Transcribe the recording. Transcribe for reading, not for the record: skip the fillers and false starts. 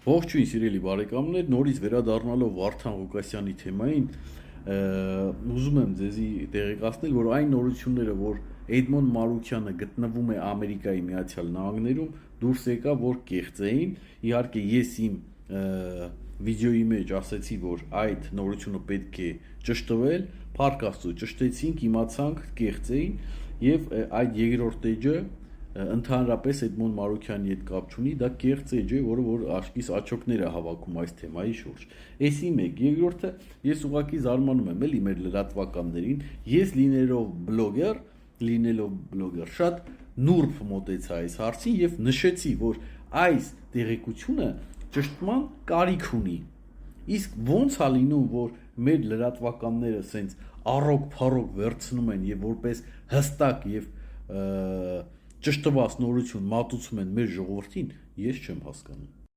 Ողջույն սիրելի բարեկամներ, նորից վերադառնալով Վարդան Ղուկասյանի թեմային, ուզում եմ ձեզի տեղեկացնել, որ այն նորությունները, որ Էդմոն Մարուքյանը գտնվում է Ամերիկայի Միացյալ Նահանգներում, դուրս եկա, որ կեղծ էին։ Իհարկե ես իմ վիդեոյի մեջ ասացի, որ այդ նորությունը պետք է ճշտվել, փառք Աստծո, ճշտեցինք, իմացանք, կեղծ էին, եւ այդ երկրորդ էջը ընդհանրապես Էդմոն Մարուքյանի հետ կապ չունի, դա կեղծ էջ է, որ աշկիս աչոկներ է հավաքում այս թեմայի շուրջ։ Էսի մեկ, երկրորդը, ես ուղղակի զարմանում եմ էլի մեր լրատվականներին, ես լինելով բլոգեր, շատ նուրբ մոտեցա այս հարցին եւ նշեցի, որ այս տեղեկությունը ճշտման կարիք ունի։ Իսկ ո՞նց է լինում, որ մեր լրատվականները սենց առոգ-փառոգ վերցնում են եւ որպես հստակ եւ ճշտված նորություն մատուցում են մեր ժողովրդին, ես չեմ հասկանում։